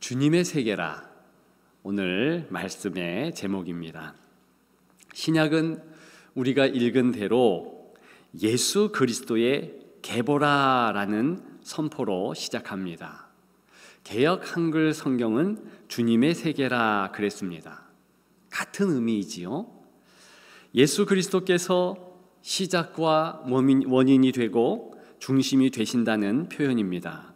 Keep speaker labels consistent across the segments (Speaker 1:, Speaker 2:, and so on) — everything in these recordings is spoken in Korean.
Speaker 1: 주님의 세계라, 오늘 말씀의 제목입니다. 신약은 우리가 읽은 대로 예수 그리스도의 계보라라는 선포로 시작합니다. 개역 한글 성경은 주님의 세계라 그랬습니다. 같은 의미이지요. 예수 그리스도께서 시작과 원인이 되고 중심이 되신다는 표현입니다.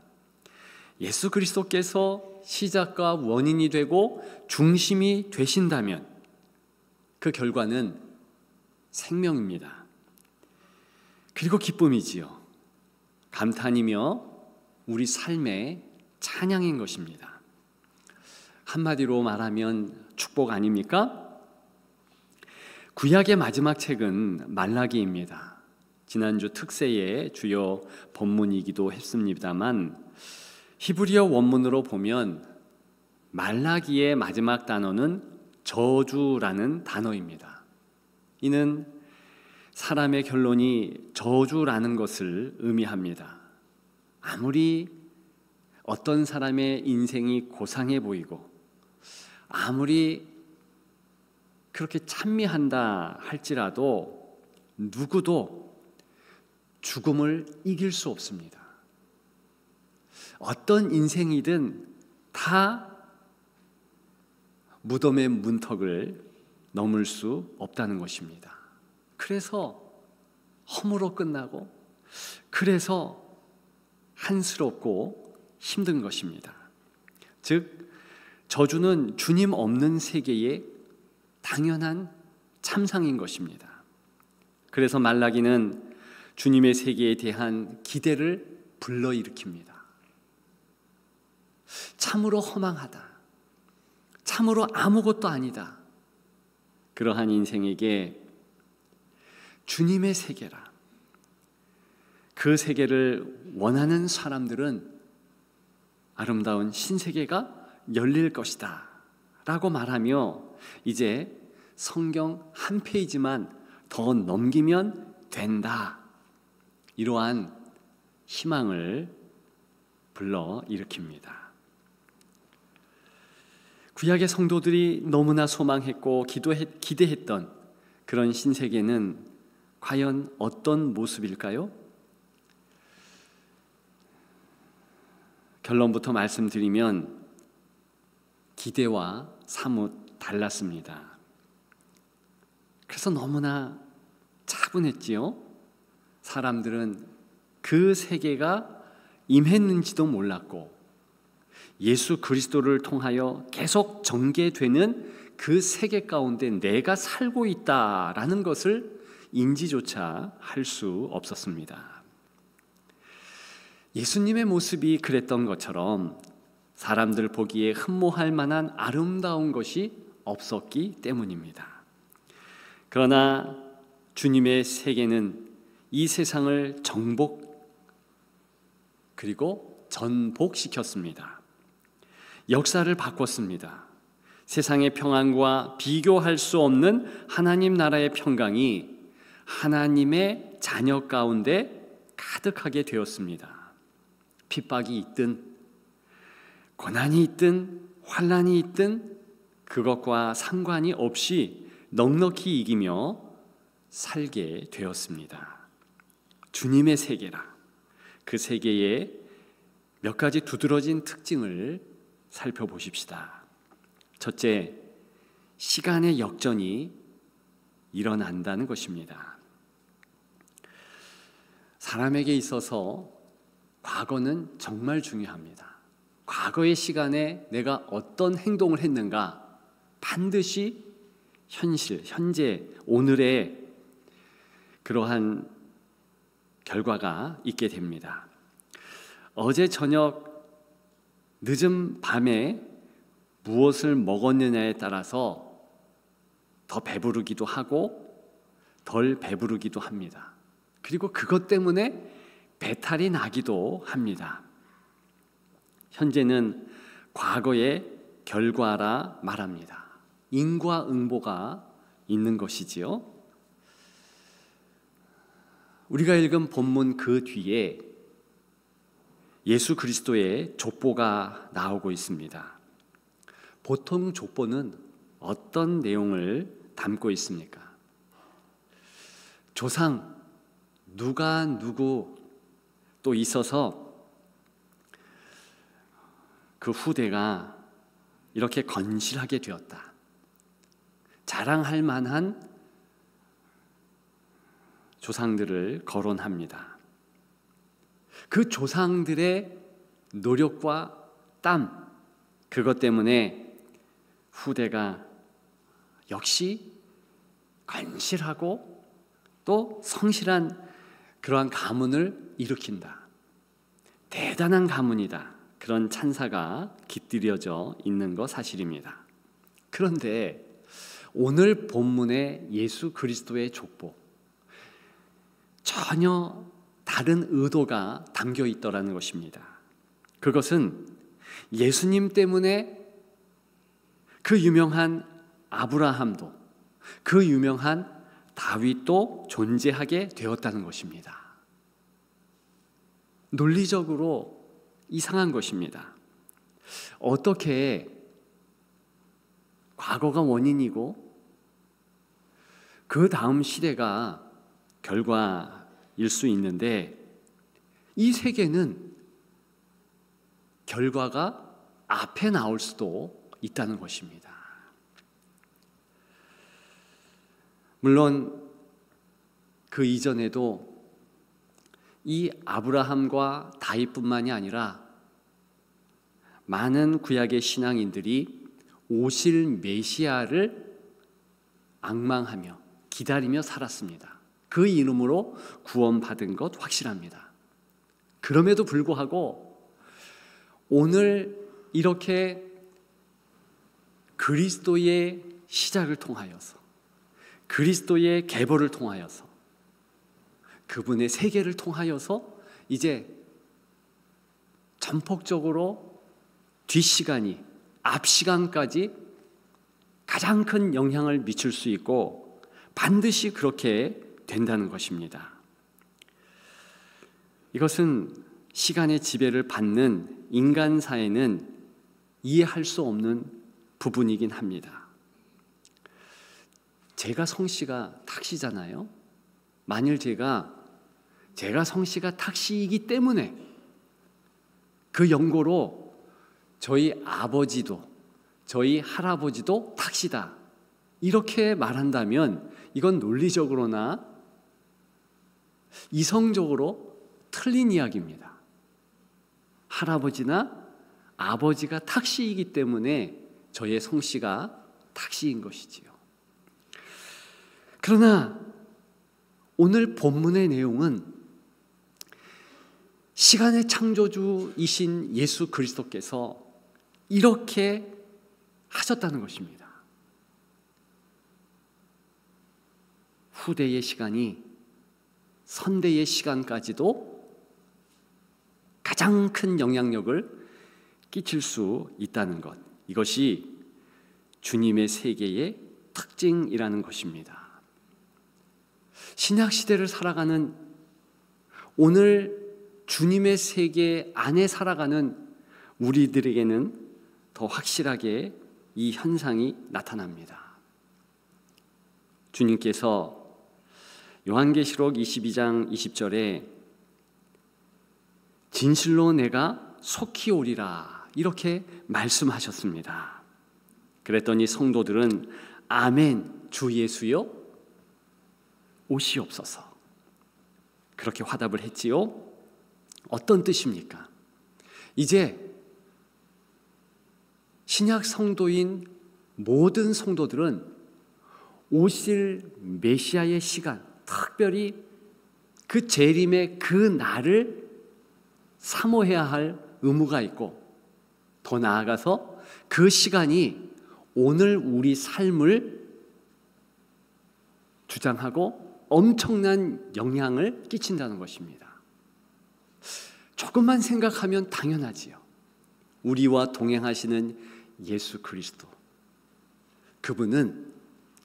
Speaker 1: 예수 그리스도께서 시작과 원인이 되고 중심이 되신다면 그 결과는 생명입니다. 그리고 기쁨이지요. 감탄이며 우리 삶의 찬양인 것입니다. 한마디로 말하면 축복 아닙니까? 구약의 마지막 책은 말라기입니다. 지난주 특세의 주요 본문이기도 했습니다만 히브리어 원문으로 보면 말라기의 마지막 단어는 저주라는 단어입니다. 이는 사람의 결론이 저주라는 것을 의미합니다. 아무리 어떤 사람의 인생이 고상해 보이고 아무리 그렇게 찬미한다 할지라도 누구도 죽음을 이길 수 없습니다. 어떤 인생이든 다 무덤의 문턱을 넘을 수 없다는 것입니다. 그래서 허무로 끝나고 그래서 한스럽고 힘든 것입니다. 즉 저주는 주님 없는 세계의 당연한 참상인 것입니다. 그래서 말라기는 주님의 세계에 대한 기대를 불러일으킵니다. 참으로 허망하다. 참으로 아무것도 아니다. 그러한 인생에게 주님의 세계라. 그 세계를 원하는 사람들은 아름다운 신세계가 열릴 것이다 라고 말하며 이제 성경 한 페이지만 더 넘기면 된다. 이러한 희망을 불러일으킵니다. 구약의 성도들이 너무나 소망했고 기대했던 그런 신세계는 과연 어떤 모습일까요? 결론부터 말씀드리면 기대와 사뭇 달랐습니다. 그래서 너무나 차분했지요. 사람들은 그 세계가 임했는지도 몰랐고 예수 그리스도를 통하여 계속 전개되는 그 세계 가운데 내가 살고 있다라는 것을 인지조차 할 수 없었습니다. 예수님의 모습이 그랬던 것처럼 사람들 보기에 흠모할 만한 아름다운 것이 없었기 때문입니다. 그러나 주님의 세계는 이 세상을 정복 그리고 전복시켰습니다. 역사를 바꿨습니다. 세상의 평안과 비교할 수 없는 하나님 나라의 평강이 하나님의 자녀 가운데 가득하게 되었습니다. 핍박이 있든 고난이 있든 환난이 있든 그것과 상관이 없이 넉넉히 이기며 살게 되었습니다. 주님의 세계라. 그 세계에 몇 가지 두드러진 특징을 살펴보십시다. 첫째, 시간의 역전이 일어난다는 것입니다. 사람에게 있어서 과거는 정말 중요합니다. 과거의 시간에 내가 어떤 행동을 했는가 반드시 현실, 현재, 오늘의 그러한 결과가 있게 됩니다. 어제 저녁 늦은 밤에 무엇을 먹었느냐에 따라서 더 배부르기도 하고 덜 배부르기도 합니다. 그리고 그것 때문에 배탈이 나기도 합니다. 현재는 과거의 결과라 말합니다. 인과응보가 있는 것이지요. 우리가 읽은 본문 그 뒤에 예수 그리스도의 족보가 나오고 있습니다. 보통 족보는 어떤 내용을 담고 있습니까? 조상 누가 누구 또 있어서 그 후대가 이렇게 건실하게 되었다. 자랑할 만한 조상들을 거론합니다. 그 조상들의 노력과 땀, 그것 때문에 후대가 역시 건실하고 또 성실한 그러한 가문을 일으킨다. 대단한 가문이다. 그런 찬사가 깃들여져 있는 거 사실입니다. 그런데 오늘 본문의 예수 그리스도의 족보, 전혀 다른 의도가 담겨 있더라는 것입니다. 그것은 예수님 때문에 그 유명한 아브라함도, 그 유명한 다윗도 존재하게 되었다는 것입니다. 논리적으로 이상한 것입니다. 어떻게 과거가 원인이고 그 다음 시대가 결과일 수 있는데, 이 세계는 결과가 앞에 나올 수도 있다는 것입니다. 물론 그 이전에도 이 아브라함과 다윗뿐만이 아니라 많은 구약의 신앙인들이 오실 메시아를 앙망하며 기다리며 살았습니다. 그 이름으로 구원받은 것 확실합니다. 그럼에도 불구하고 오늘 이렇게 그리스도의 시작을 통하여서, 그리스도의 계보를 통하여서, 그분의 세계를 통하여서 이제 전폭적으로 뒷시간이 앞시간까지 가장 큰 영향을 미칠 수 있고 반드시 그렇게 된다는 것입니다. 이것은 시간의 지배를 받는 인간사에는 이해할 수 없는 부분이긴 합니다. 제가 성씨가 탁씨잖아요. 만일 제가 성씨가 탁씨이기 때문에 그 연고로 저희 아버지도 저희 할아버지도 탁씨다, 이렇게 말한다면 이건 논리적으로나 이성적으로 틀린 이야기입니다. 할아버지나 아버지가 탁씨이기 때문에 저의 성씨가 탁씨인 것이지요. 그러나 오늘 본문의 내용은 시간의 창조주이신 예수 그리스도께서 이렇게 하셨다는 것입니다. 후대의 시간이 선대의 시간까지도 가장 큰 영향력을 끼칠 수 있다는 것, 이것이 주님의 세계의 특징이라는 것입니다. 신약 시대를 살아가는, 오늘 주님의 세계 안에 살아가는 우리들에게는 더 확실하게 이 현상이 나타납니다. 주님께서 요한계시록 22장 20절에 진실로 내가 속히 오리라, 이렇게 말씀하셨습니다. 그랬더니 성도들은 아멘, 주 예수여 오시옵소서, 그렇게 화답을 했지요. 어떤 뜻입니까? 이제 신약 성도인 모든 성도들은 오실 메시아의 시간, 특별히 그 재림의 그 날을 사모해야 할 의무가 있고, 더 나아가서 그 시간이 오늘 우리 삶을 주장하고 엄청난 영향을 끼친다는 것입니다. 조금만 생각하면 당연하지요. 우리와 동행하시는 예수 그리스도, 그분은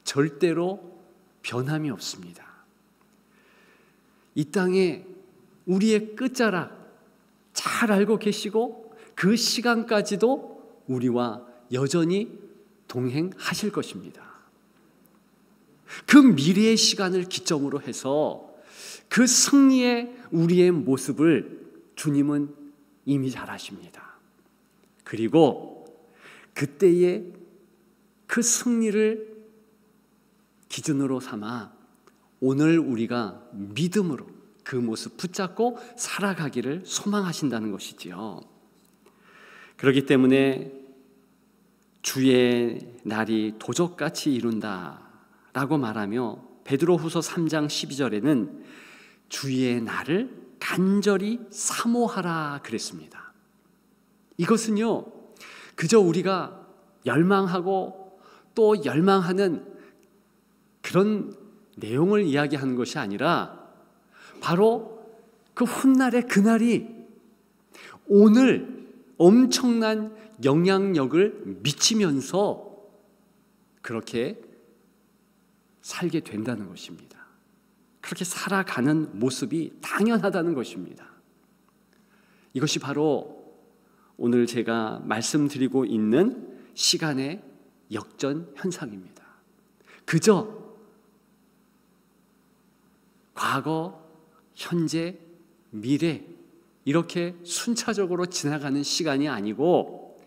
Speaker 1: 절대로 변함이 없습니다. 이 땅에 우리의 끝자락 잘 알고 계시고 그 시간까지도 우리와 여전히 동행하실 것입니다. 그 미래의 시간을 기점으로 해서 그 승리의 우리의 모습을 주님은 이미 잘 아십니다. 그리고 그때의 그 승리를 기준으로 삼아 오늘 우리가 믿음으로 그 모습 붙잡고 살아가기를 소망하신다는 것이지요. 그렇기 때문에 주의 날이 도적같이 이룬다라고 말하며 베드로후서 3장 12절에는 주의 날을 간절히 사모하라 그랬습니다. 이것은요, 그저 우리가 열망하고 또 열망하는 그런 내용을 이야기하는 것이 아니라 바로 그 훗날의 그날이 오늘 엄청난 영향력을 미치면서 그렇게 살게 된다는 것입니다. 그렇게 살아가는 모습이 당연하다는 것입니다. 이것이 바로 오늘 제가 말씀드리고 있는 시간의 역전 현상입니다. 그저 과거, 현재, 미래 이렇게 순차적으로 지나가는 시간이 아니고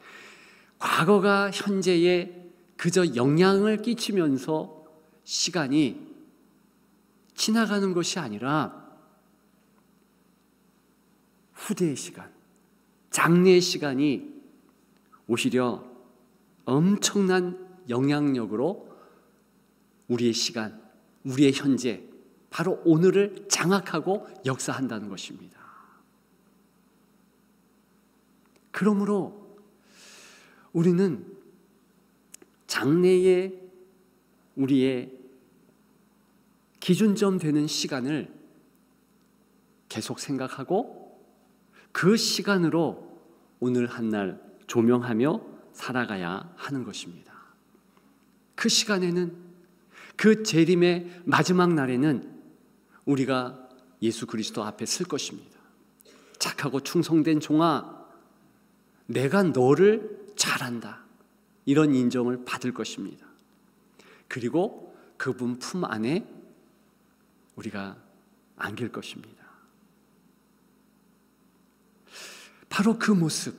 Speaker 1: 과거가 현재에 그저 영향을 끼치면서 시간이 지나가는 것이 아니라 후대의 시간, 장래의 시간이 오히려 엄청난 영향력으로 우리의 시간, 우리의 현재, 바로 오늘을 장악하고 역사한다는 것입니다. 그러므로 우리는 장래의 우리의 기준점 되는 시간을 계속 생각하고 그 시간으로 오늘 한 날 조명하며 살아가야 하는 것입니다. 그 시간에는, 그 재림의 마지막 날에는 우리가 예수 그리스도 앞에 설 것입니다. 착하고 충성된 종아, 내가 너를 잘한다, 이런 인정을 받을 것입니다. 그리고 그분 품 안에 우리가 안길 것입니다. 바로 그 모습,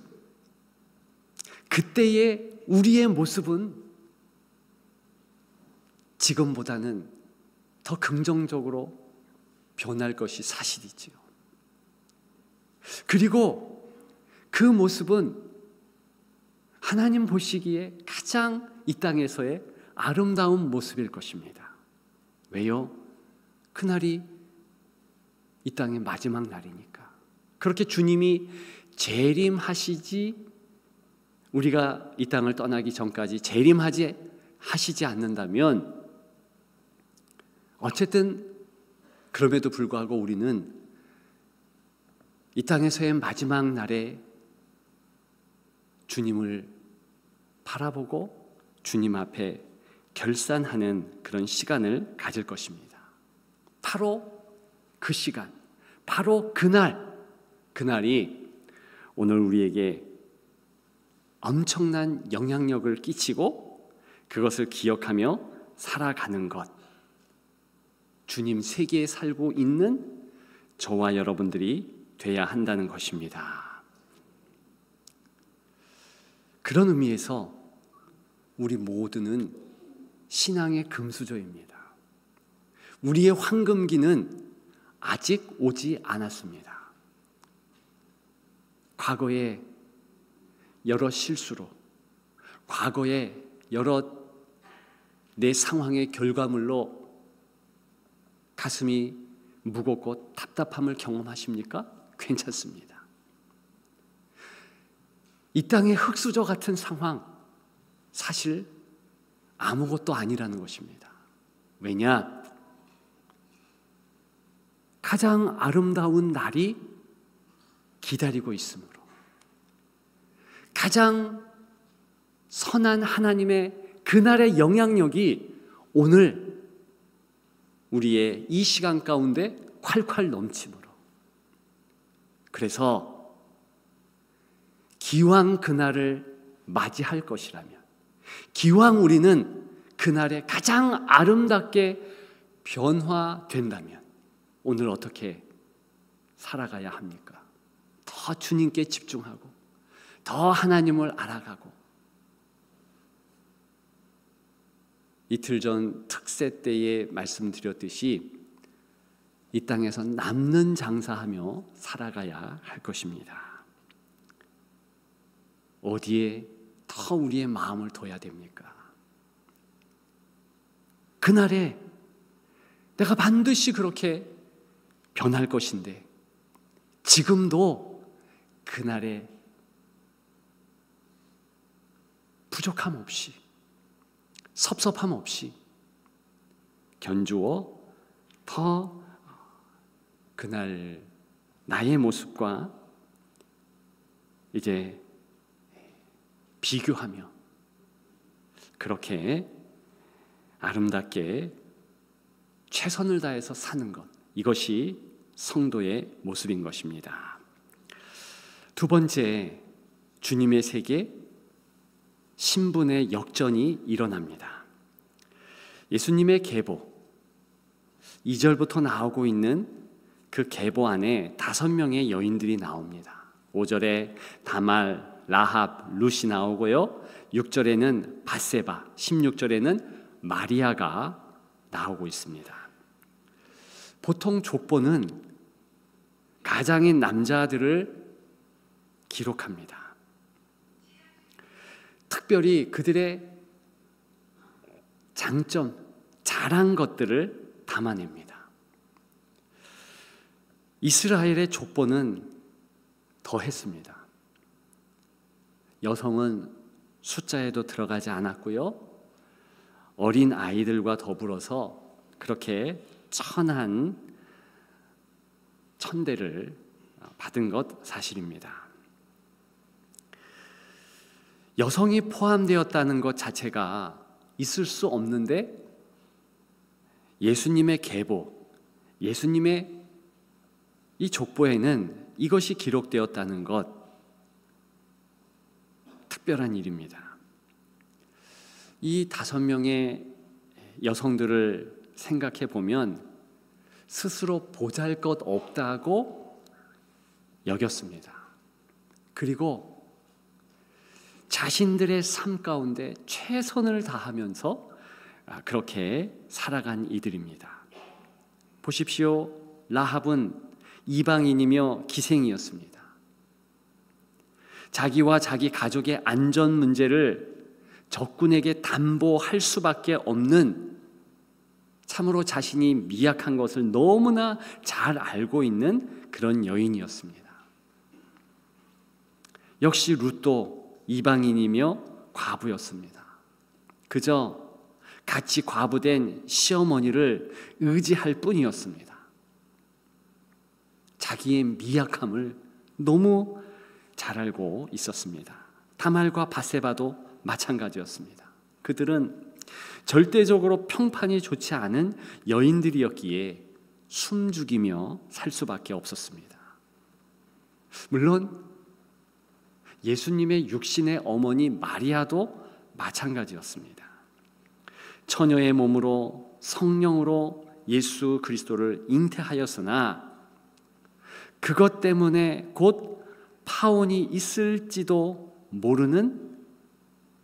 Speaker 1: 그때의 우리의 모습은 지금보다는 더 긍정적으로 변할 것이 사실이지요. 그리고 그 모습은 하나님 보시기에 가장 이 땅에서의 아름다운 모습일 것입니다. 왜요? 그날이 이 땅의 마지막 날이니까. 그렇게 주님이 재림하시지, 우리가 이 땅을 떠나기 전까지 재림하시지 않는다면 어쨌든 그럼에도 불구하고 우리는 이 땅에서의 마지막 날에 주님을 바라보고 주님 앞에 결산하는 그런 시간을 가질 것입니다. 바로 그 시간, 바로 그날이 오늘 우리에게 엄청난 영향력을 끼치고 그것을 기억하며 살아가는 것, 주님 세계에 살고 있는 저와 여러분들이 돼야 한다는 것입니다. 그런 의미에서 우리 모두는 신앙의 금수저입니다. 우리의 황금기는 아직 오지 않았습니다. 과거의 여러 실수로, 과거의 여러 내 상황의 결과물로 가슴이 무겁고 답답함을 경험하십니까? 괜찮습니다. 이 땅의 흙수저 같은 상황, 사실 아무것도 아니라는 것입니다. 왜냐? 가장 아름다운 날이 기다리고 있으므로, 가장 선한 하나님의 그날의 영향력이 오늘 우리의 이 시간 가운데 콸콸 넘치므로, 그래서 기왕 그날을 맞이할 것이라면, 기왕 우리는 그날에 가장 아름답게 변화된다면 오늘 어떻게 살아가야 합니까? 더 주님께 집중하고 더 하나님을 알아가고, 이틀 전 특세 때에 말씀드렸듯이 이 땅에서 남는 장사하며 살아가야 할 것입니다. 어디에 더 우리의 마음을 둬야 됩니까? 그날에 내가 반드시 그렇게 변할 것인데, 지금도 그날에 부족함 없이, 섭섭함 없이 견주어 더 그날 나의 모습과 이제 비교하며 그렇게 아름답게 최선을 다해서 사는 것, 이것이 성도의 모습인 것입니다. 두 번째, 주님의 세계, 신분의 역전이 일어납니다. 예수님의 계보, 2절부터 나오고 있는 그 계보 안에 5명의 여인들이 나옵니다. 5절에 다말, 라합, 룻이 나오고요, 6절에는 밧세바, 16절에는 마리아가 나오고 있습니다. 보통 족보는 가장인 남자들을 기록합니다. 특별히 그들의 장점, 잘한 것들을 담아냅니다. 이스라엘의 족보는 더했습니다. 여성은 숫자에도 들어가지 않았고요, 어린 아이들과 더불어서 그렇게 천대를 받은 것 사실입니다. 여성이 포함되었다는 것 자체가 있을 수 없는데, 예수님의 계보, 예수님의 이 족보에는 이것이 기록되었다는 것, 특별한 일입니다. 이 5명의 여성들을 생각해 보면 스스로 보잘것 없다고 여겼습니다. 그리고 자신들의 삶 가운데 최선을 다하면서 그렇게 살아간 이들입니다. 보십시오. 라합은 이방인이며 기생이었습니다. 자기와 자기 가족의 안전 문제를 적군에게 담보할 수밖에 없는, 참으로 자신이 미약한 것을 너무나 잘 알고 있는 그런 여인이었습니다. 역시 룻도 이방인이며 과부였습니다. 그저 같이 과부된 시어머니를 의지할 뿐이었습니다. 자기의 미약함을 너무 잘 알고 있었습니다. 다말과 밧세바도 마찬가지였습니다. 그들은 절대적으로 평판이 좋지 않은 여인들이었기에 숨죽이며 살 수밖에 없었습니다. 물론 예수님의 육신의 어머니 마리아도 마찬가지였습니다. 처녀의 몸으로 성령으로 예수 그리스도를 잉태하였으나 그것 때문에 곧 파혼이 있을지도 모르는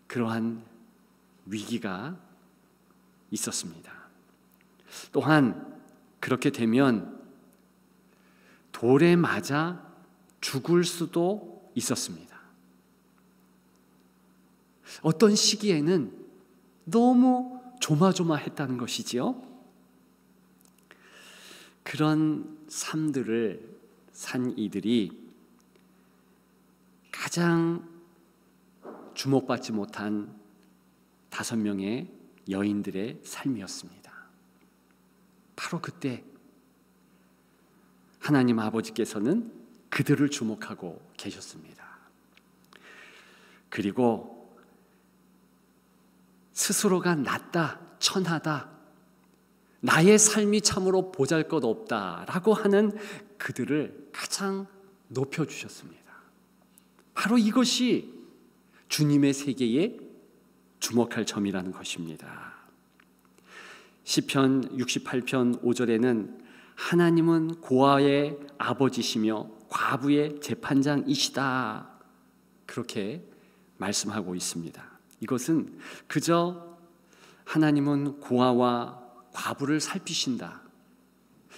Speaker 1: 그러한 위기가 있었습니다. 또한 그렇게 되면 돌에 맞아 죽을 수도 있었습니다. 어떤 시기에는 너무 조마조마했다는 것이지요. 그런 삶들을 산 이들이 가장 주목받지 못한 5명의 여인들의 삶이었습니다. 바로 그때 하나님 아버지께서는 그들을 주목하고 계셨습니다. 그리고 스스로가 낮다, 천하다, 나의 삶이 참으로 보잘것없다라고 하는 그들을 가장 높여주셨습니다. 바로 이것이 주님의 세계에 주목할 점이라는 것입니다. 시편 68편 5절에는 하나님은 고아의 아버지시며 과부의 재판장이시다, 그렇게 말씀하고 있습니다. 이것은 그저 하나님은 고아와 과부를 살피신다,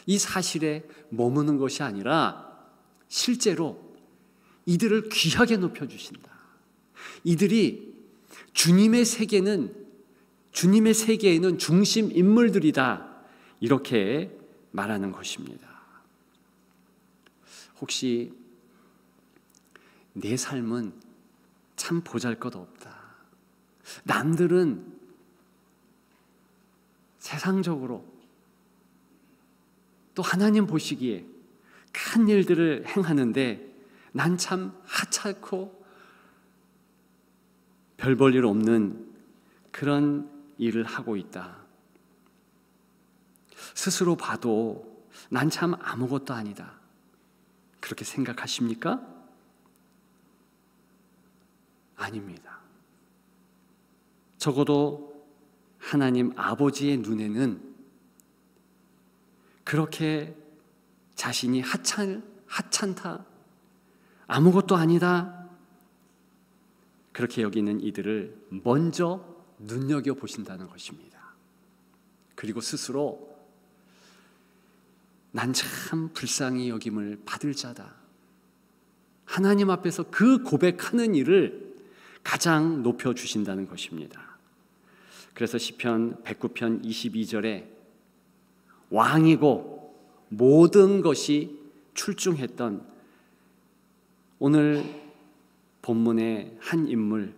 Speaker 1: 이 사실에 머무는 것이 아니라 실제로 이들을 귀하게 높여주신다. 이들이 주님의 세계에는 중심 인물들이다, 이렇게 말하는 것입니다. 혹시 내 삶은 참 보잘것없다, 남들은 세상적으로 또 하나님 보시기에 큰 일들을 행하는데 난 참 하찮고 별 볼 일 없는 그런 일을 하고 있다, 스스로 봐도 난 참 아무것도 아니다, 그렇게 생각하십니까? 아닙니다. 적어도 하나님 아버지의 눈에는 그렇게 자신이 하찮다, 아무것도 아니다, 그렇게 여기는 이들을 먼저 눈여겨보신다는 것입니다. 그리고 스스로 난 참 불쌍히 여김을 받을 자다, 하나님 앞에서 그 고백하는 일을 가장 높여주신다는 것입니다. 그래서 시편 109편 22절에 왕이고 모든 것이 출중했던 오늘 본문의 한 인물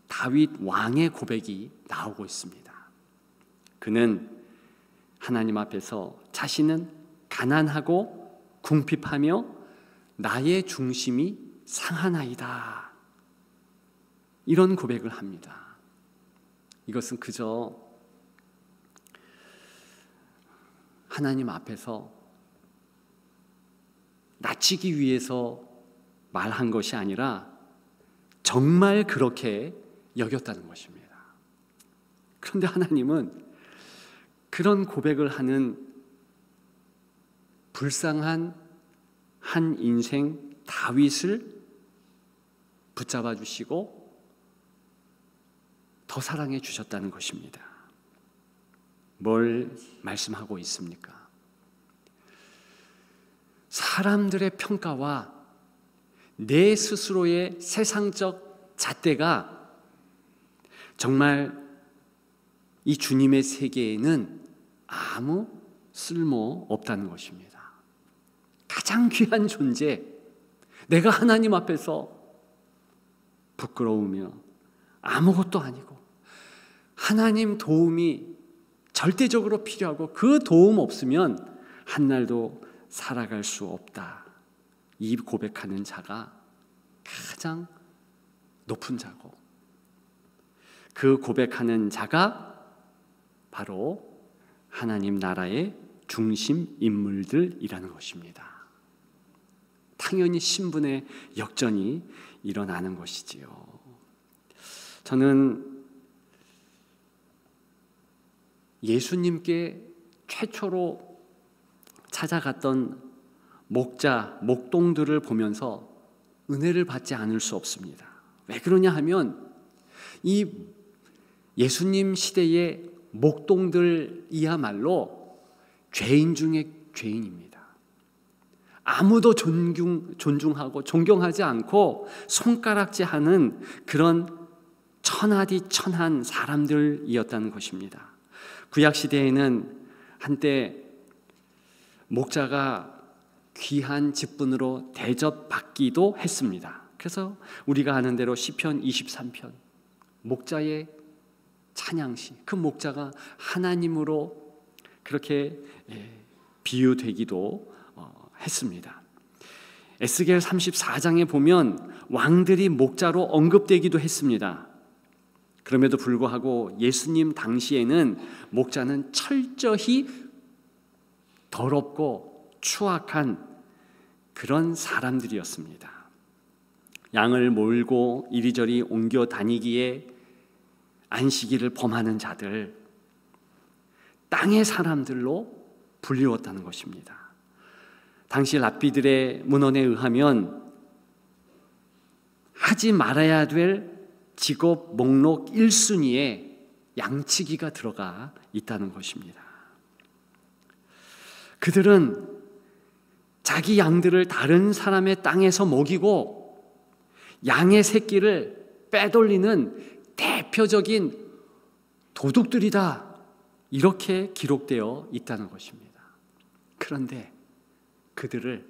Speaker 1: 다윗 왕의 고백이 나오고 있습니다. 그는 하나님 앞에서 자신은 가난하고 궁핍하며 나의 중심이 상하나이다, 이런 고백을 합니다. 이것은 그저 하나님 앞에서 낮추기 위해서 말한 것이 아니라 정말 그렇게 여겼다는 것입니다. 그런데 하나님은 그런 고백을 하는 불쌍한 한 인생 다윗을 붙잡아 주시고 더 사랑해 주셨다는 것입니다. 뭘 말씀하고 있습니까? 사람들의 평가와 내 스스로의 세상적 잣대가 정말 이 주님의 세계에는 아무 쓸모 없다는 것입니다. 가장 귀한 존재, 내가 하나님 앞에서 부끄러우며 아무것도 아니고 하나님 도움이 절대적으로 필요하고 그 도움 없으면 한날도 살아갈 수 없다, 이 고백하는 자가 가장 높은 자고, 그 고백하는 자가 바로 하나님 나라의 중심 인물들이라는 것입니다. 당연히 신분의 역전이 일어나는 것이지요. 저는 예수님께 최초로 찾아갔던 목동들을 보면서 은혜를 받지 않을 수 없습니다. 왜 그러냐 하면 이 예수님 시대의 목동들이야말로 죄인 중에 죄인입니다. 아무도 존중하고 존경하지 않고 손가락질하는 그런 천하디 천한 사람들이었다는 것입니다. 구약시대에는 한때 목자가 귀한 직분으로 대접받기도 했습니다. 그래서 우리가 아는 대로 시편 23편 목자의 찬양시, 그 목자가 하나님으로 그렇게 비유되기도 했습니다. 에스겔 34장에 보면 왕들이 목자로 언급되기도 했습니다. 그럼에도 불구하고 예수님 당시에는 목자는 철저히 더럽고 추악한 그런 사람들이었습니다. 양을 몰고 이리저리 옮겨 다니기에 안식일을 범하는 자들, 땅의 사람들로 불리웠다는 것입니다. 당시 랍비들의 문헌에 의하면 하지 말아야 될 직업 목록 1순위에 양치기가 들어가 있다는 것입니다. 그들은 자기 양들을 다른 사람의 땅에서 먹이고 양의 새끼를 빼돌리는 대표적인 도둑들이다, 이렇게 기록되어 있다는 것입니다. 그런데 그들을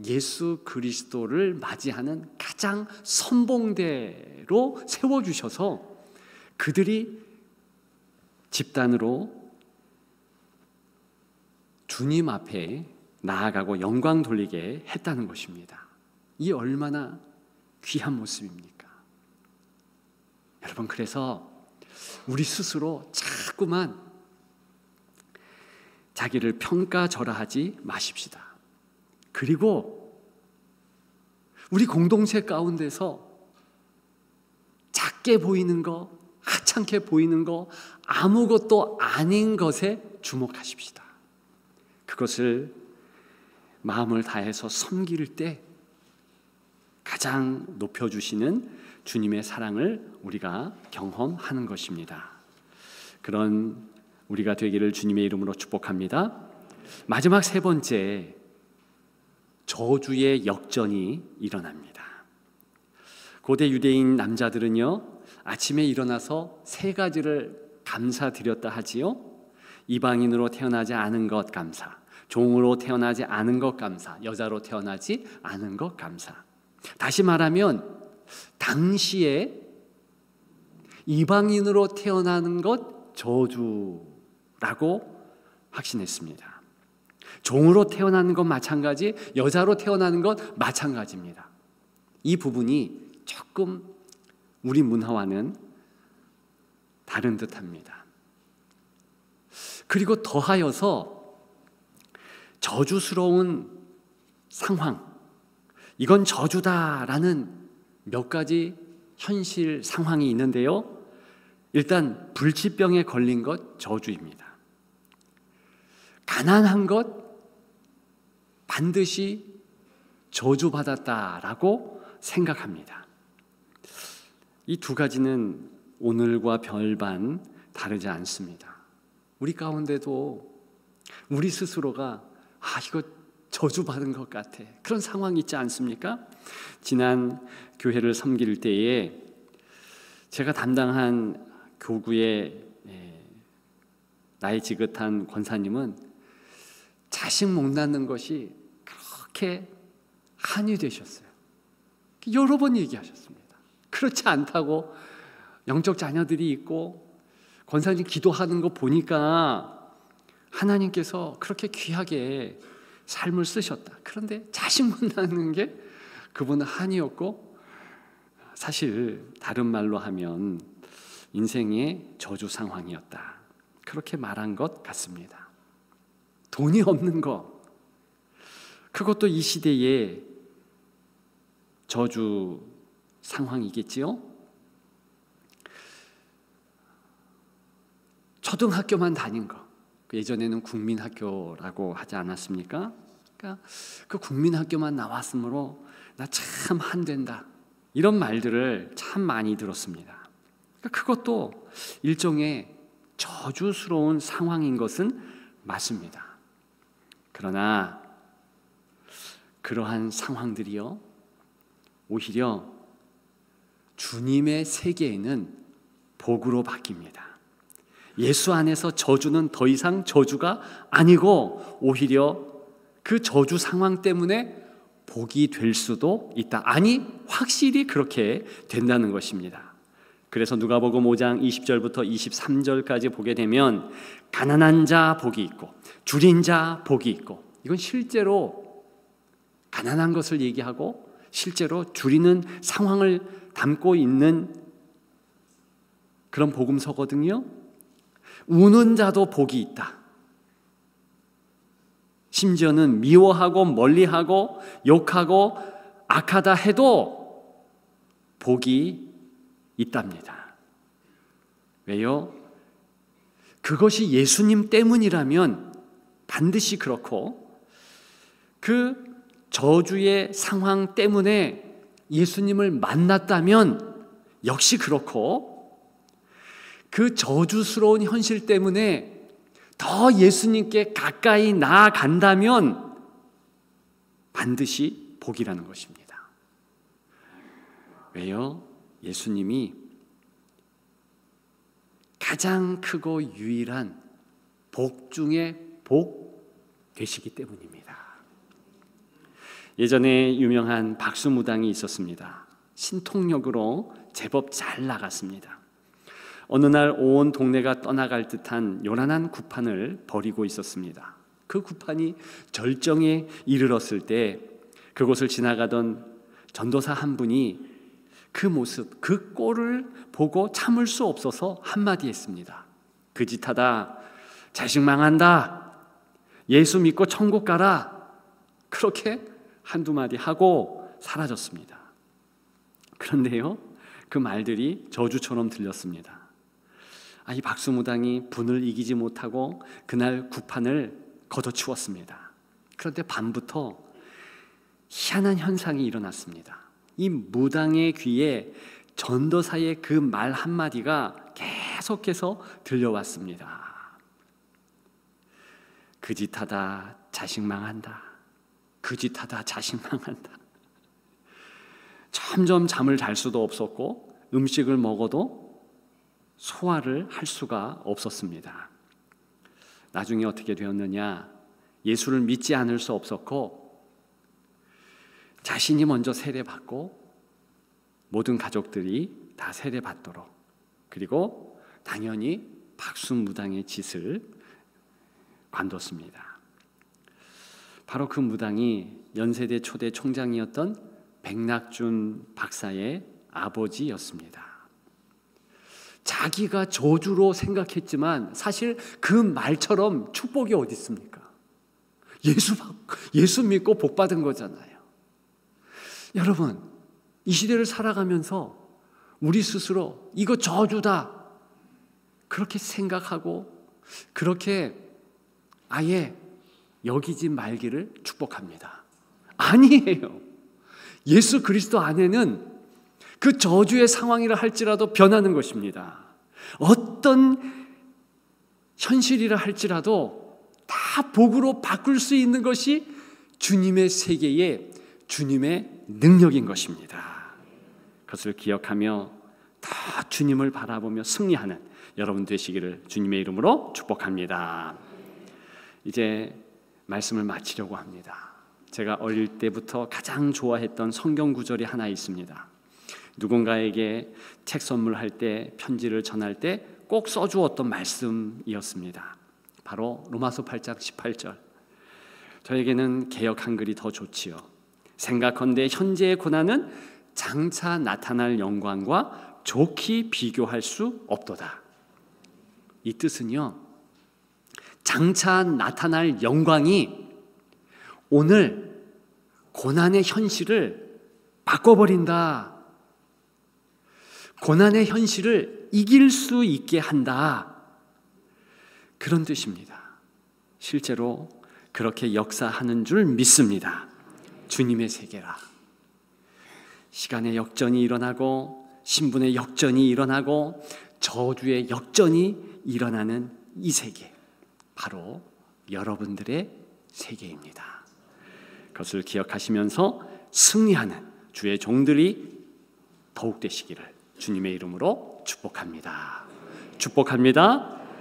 Speaker 1: 예수 그리스도를 맞이하는 가장 선봉대로 세워주셔서 그들이 집단으로 주님 앞에 나아가고 영광 돌리게 했다는 것입니다. 이 얼마나 귀한 모습입니까? 여러분, 그래서 우리 스스로 자꾸만 자기를 평가절하하지 마십시다. 그리고 우리 공동체 가운데서 작게 보이는 거, 하찮게 보이는 거, 아무것도 아닌 것에 주목하십시다. 그것을 마음을 다해서 섬길 때 가장 높여주시는 주님의 사랑을 우리가 경험하는 것입니다. 그런 우리가 되기를 주님의 이름으로 축복합니다. 마지막 세 번째, 저주의 역전이 일어납니다. 고대 유대인 남자들은요, 아침에 일어나서 세 가지를 감사드렸다 하지요. 이방인으로 태어나지 않은 것 감사, 종으로 태어나지 않은 것 감사, 여자로 태어나지 않은 것 감사. 다시 말하면 당시에 이방인으로 태어나는 것 저주라고 확신했습니다. 종으로 태어나는 것 마찬가지, 여자로 태어나는 것 마찬가지입니다. 이 부분이 조금 우리 문화와는 다른 듯합니다. 그리고 더하여서 저주스러운 상황, 이건 저주다라는 몇 가지 현실 상황이 있는데요. 일단 불치병에 걸린 것 저주입니다. 가난한 것 반드시 저주받았다라고 생각합니다. 이 두 가지는 오늘과 별반 다르지 않습니다. 우리 가운데도 우리 스스로가 이거 저주받은 것 같아, 그런 상황이 있지 않습니까? 지난 교회를 섬길 때에 제가 담당한 교구의 나이 지긋한 권사님은 자식 못 낳는 것이 그렇게 한이 되셨어요. 여러 번 얘기하셨습니다. 그렇지 않다고, 영적 자녀들이 있고 권사님 기도하는 거 보니까 하나님께서 그렇게 귀하게 삶을 쓰셨다. 그런데 자식 못 낳는 게 그분은 한이었고, 사실 다른 말로 하면 인생의 저주 상황이었다, 그렇게 말한 것 같습니다. 돈이 없는 것, 그것도 이 시대의 저주 상황이겠지요. 초등학교만 다닌 거, 예전에는 국민학교라고 하지 않았습니까? 그러니까 그 국민학교만 나왔으므로 나 참 한된다, 이런 말들을 참 많이 들었습니다. 그러니까 그것도 일종의 저주스러운 상황인 것은 맞습니다. 그러나 그러한 상황들이요, 오히려 주님의 세계에는 복으로 바뀝니다. 예수 안에서 저주는 더 이상 저주가 아니고 오히려 그 저주 상황 때문에 복이 될 수도 있다. 아니, 확실히 그렇게 된다는 것입니다. 그래서 누가복음 5장 20절부터 23절까지 보게 되면 가난한 자 복이 있고 줄인 자 복이 있고, 이건 실제로 가난한 것을 얘기하고 실제로 줄이는 상황을 담고 있는 그런 복음서거든요. 우는 자도 복이 있다. 심지어는 미워하고 멀리하고 욕하고 악하다 해도 복이 있답니다. 왜요? 그것이 예수님 때문이라면 반드시 그렇고, 그 저주의 상황 때문에 예수님을 만났다면 역시 그렇고, 그 저주스러운 현실 때문에 더 예수님께 가까이 나아간다면 반드시 복이라는 것입니다. 왜요? 예수님이 가장 크고 유일한 복 중에 복 되시기 때문입니다. 예전에 유명한 박수무당이 있었습니다. 신통력으로 제법 잘 나갔습니다. 어느 날 온 동네가 떠나갈 듯한 요란한 구판을 벌이고 있었습니다. 그 구판이 절정에 이르렀을 때 그곳을 지나가던 전도사 한 분이 그 모습, 그 꼴을 보고 참을 수 없어서 한마디 했습니다. 그 짓하다, 자식 망한다, 예수 믿고 천국 가라, 그렇게 한두 마디 하고 사라졌습니다. 그런데요, 그 말들이 저주처럼 들렸습니다. 이 박수무당이 분을 이기지 못하고 그날 구판을 걷어치웠습니다. 그런데 밤부터 희한한 현상이 일어났습니다. 이 무당의 귀에 전도사의 그 말 한마디가 계속해서 들려왔습니다. 그 짓하다 자식 망한다. 그 짓하다 자식 망한다. 점점 잠을 잘 수도 없었고 음식을 먹어도 소화를 할 수가 없었습니다. 나중에 어떻게 되었느냐? 예수를 믿지 않을 수 없었고 자신이 먼저 세례받고 모든 가족들이 다 세례받도록, 그리고 당연히 박수무당의 짓을 관뒀습니다. 바로 그 무당이 연세대 초대 총장이었던 백낙준 박사의 아버지였습니다. 자기가 저주로 생각했지만 사실 그 말처럼 축복이 어디 있습니까? 예수 믿고 복 받은 거잖아요. 여러분, 이 시대를 살아가면서 우리 스스로 이거 저주다 그렇게 생각하고 그렇게 아예 여기지 말기를 축복합니다. 아니에요. 예수 그리스도 안에는 그 저주의 상황이라 할지라도 변하는 것입니다. 어떤 현실이라 할지라도 다 복으로 바꿀 수 있는 것이 주님의 세계의 주님의 능력인 것입니다. 그것을 기억하며 다 주님을 바라보며 승리하는 여러분 되시기를 주님의 이름으로 축복합니다. 이제 말씀을 마치려고 합니다. 제가 어릴 때부터 가장 좋아했던 성경 구절이 하나 있습니다. 누군가에게 책 선물할 때, 편지를 전할 때 꼭 써주었던 말씀이었습니다. 바로 로마서 8장 18절. 저에게는 개역 한글이 더 좋지요. 생각컨대 현재의 고난은 장차 나타날 영광과 좋게 비교할 수 없도다. 이 뜻은요, 장차 나타날 영광이 오늘 고난의 현실을 바꿔버린다. 고난의 현실을 이길 수 있게 한다. 그런 뜻입니다. 실제로 그렇게 역사하는 줄 믿습니다. 주님의 세계라. 시간의 역전이 일어나고 신분의 역전이 일어나고 저주의 역전이 일어나는 이 세계, 바로 여러분들의 세계입니다. 그것을 기억하시면서 승리하는 주의 종들이 더욱 되시기를 주님의 이름으로 축복합니다. 축복합니다.